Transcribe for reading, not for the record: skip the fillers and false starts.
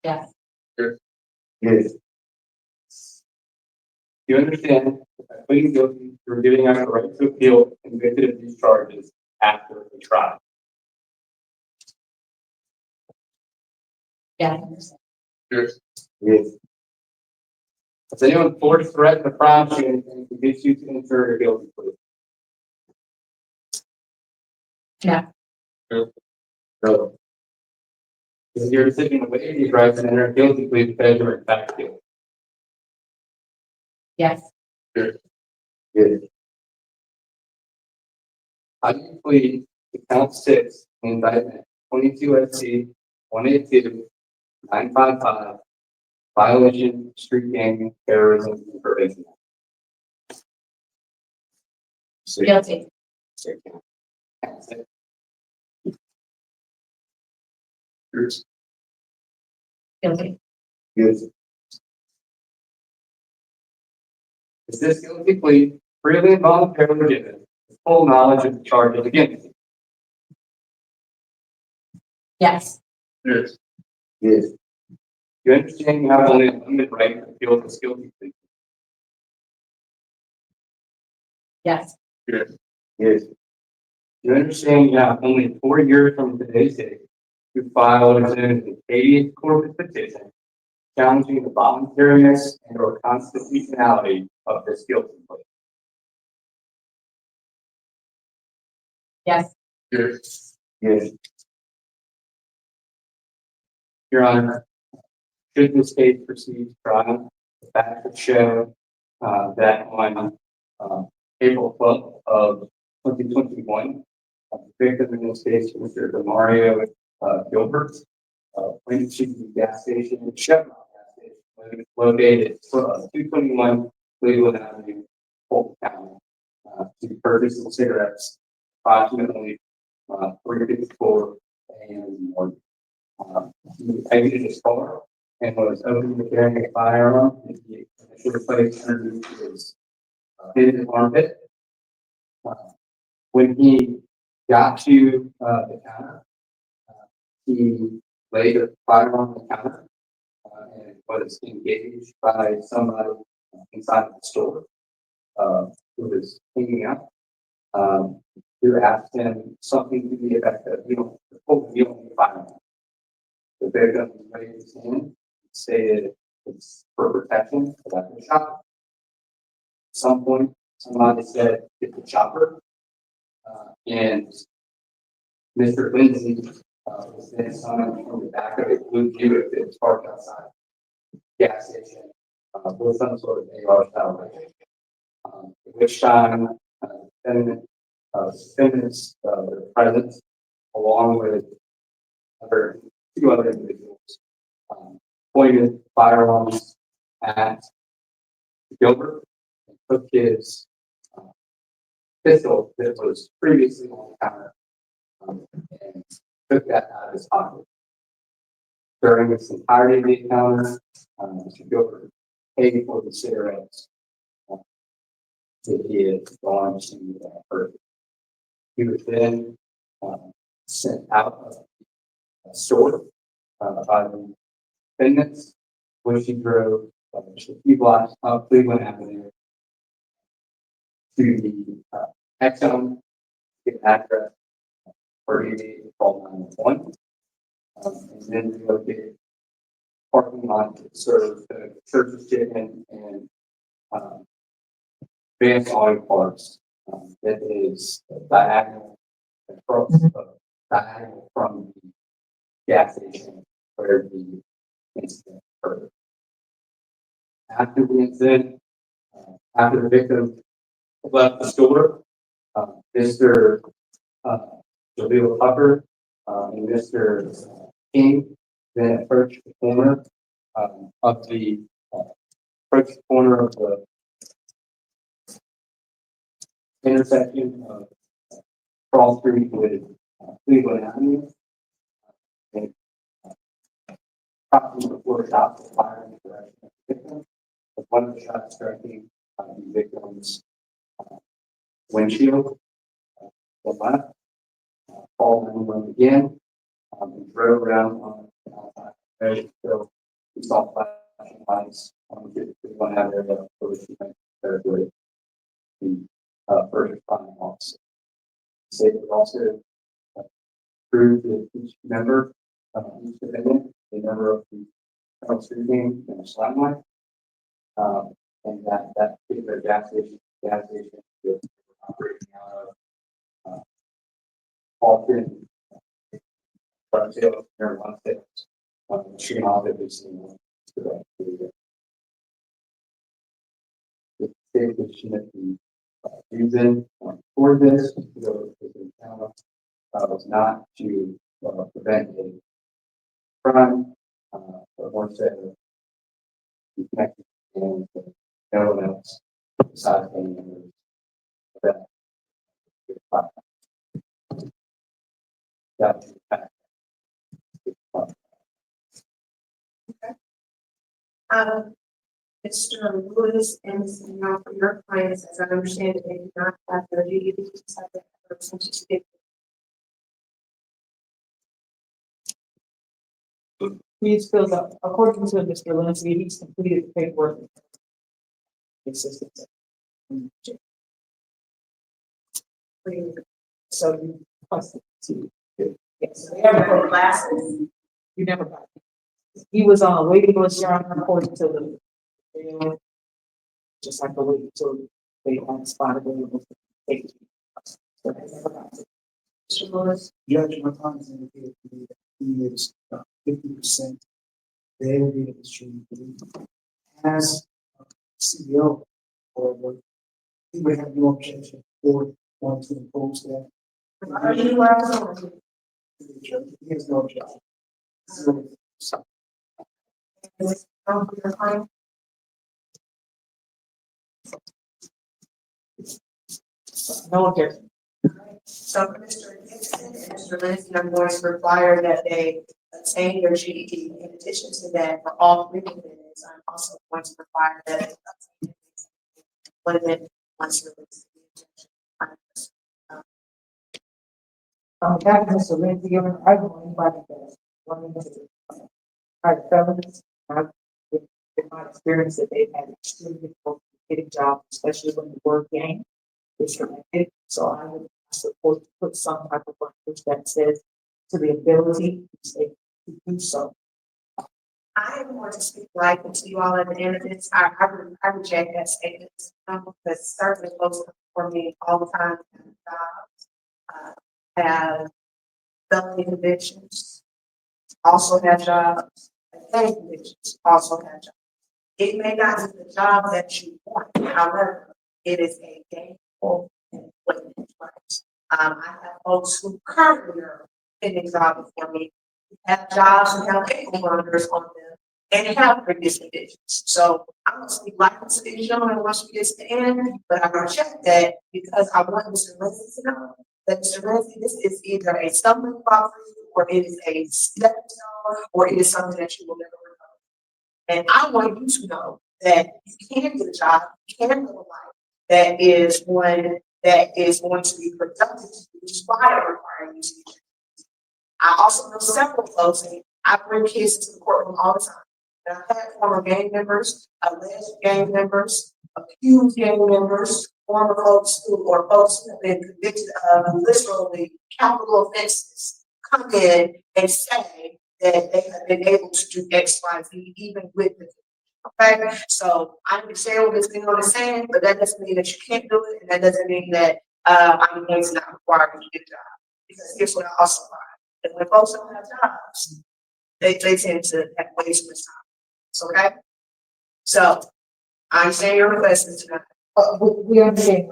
Yes. Sure. Yes. Do you understand that pleading guilty you're giving us the right to appeal convicted of these charges after the trial? Yeah, I understand. Sure. Yes. Has anyone forced, threatened, or promised you anything to get you to enter a guilty plea? No. Sure. No. Is your decision to waive these rights and enter a guilty plea because you are in fact guilty? Yes. Sure. Yes. How do you plead to count 6 in indictment 22 SC 182 955 violation, street gang, terrorism, and prevention? Guilty. Guilty. Yes. Is this guilty plea freely and voluntarily given with full knowledge of the charges against you? Yes. Yes. Yes. You understand you have only a limited right to appeal this guilty plea? Yes. Yes. Yes. You understand you have only 4 years from today's date to file what is known as the habeas corpus petition challenging the voluntariness and or constitutionality of this guilty plea? Yes. Yes. Yes. Your Honor, should this case proceed to trial, the facts would show that on April 12th of 2021, the victim in this case, Mr. Demario Gilbert, went to the gas station, Chevron gas station, located at 221 Cleveland Avenue, Fulton County, to purchase some cigarettes, approximately 3:54 a.m. in the morning. He exited his car and was openly carrying a firearm. He initially placed underneath his armpit. When he got to the counter, he laid a firearm on the counter and was engaged by somebody inside the store who was hanging out. Who asked him something to the effect of, you don't need a firearm. The victim raised his hand, stated it's for protection, that's a shot. At some point, somebody said, get the chopper. And Mr. Lindsay was then summoned from the back of a blue Buick that was parked outside the gas station with some sort of AR style rifle. At which time, defendants were present along with two other individuals, pointed firearms at Gilbert and took his pistol that was previously on the counter and took that out of his pocket. During this entirety of the encounter, Mr. Gilbert paid for the cigarettes that he had gone to purchase. He was then sent out of the store by the defendants, which he drove just a few blocks up Cleveland Avenue to the Exxon address where he called 911, and then relocated parking lot to serve the church's chicken and Vance Auto Parts that is diagonal across diagonal from the gas station where the incident occurred. After the incident, after the victim left the store, Mr. Jaleel Tucker and Mr. King then approached the corner of the intersection of Cross Street with Cleveland Avenue, and probably before shots were fired in the direction of the victim, with one of the shots striking the victim's windshield. The left, called 911 again, and drove around on the outside. install flashing lights on the one out there that was territory. The first responding officer. State would also approve that each member, each defendant, a member of the street game and a slime line. And that particular gas station is operating out of Alton, front sales, marijuana sales. Shooting off every single the state that the reason for this was not to prevent a crime, but more so to connect and no one else besides any members of that. That's the fact. Mr. Lewis and Ms. Now for your clients, as I understand it, they do not have their GED subject for certificate. Please fill out, according to Mr. Lindsay, he's completed the paperwork. Assistance. So you requested to. Yes, They have their classes. you never got it. He was on a waiting list, Your Honor, according to the. Just like the wait until they on spot available to take it. So they never got it. Mr. Lewis, Judge, my client has indicated to me that he is 50% there in the industry. As CEO, or he would have no objection for one to impose that. are you allowed He has no objection. So, for your client? No objection. So for Mr. Gibson and Mr. Lindsay, I'm going to require that they obtain their GED. In addition to that, for all three candidates, I'm also going to require that they obtain one of them once released. That Mr. Lindsay, I don't know anybody that's running into private felons. In my experience, that they've had extremely difficult getting jobs, especially when the word gang is connected. So I would support to put some type of language that says to the ability to do so. I am going to speak lightly to you all at the end of this. I reject that statement. Because certainly folks for me all the time have felony convictions, also have jobs, and felony convictions, also have jobs. It may not be the job that you want, however, it is a gainful employment. I have folks who currently are in jobs for me, have jobs and have paper runners on them, and have previous conditions. So I'm going to speak lightly to these gentlemen once we get to the end, but I'm going to check that because I want Mr. Lindsay to know that Mr. Lindsay, this is either a stumbling block for you, or it is a stepping stone, or it is something that you will never recover. And I want you to know that you can get a job, you can live a life that is one that is going to be productive to you, which is why I require you to be. I also know several folks, and I bring kids to the courtroom all the time. And I've had former gang members, alleged gang members, accused gang members, former folks who have been convicted of literally capital offenses come in and say that they have been able to do X, Y, Z, even with the. Okay, so I understand what is being on the sand, but that doesn't mean that you can't do it, and that doesn't mean that I'm going to not require you to get a job. Because here's what I also find: that when folks don't have jobs, they tend to have way too much time. Okay, so I understand your request tonight. We understand,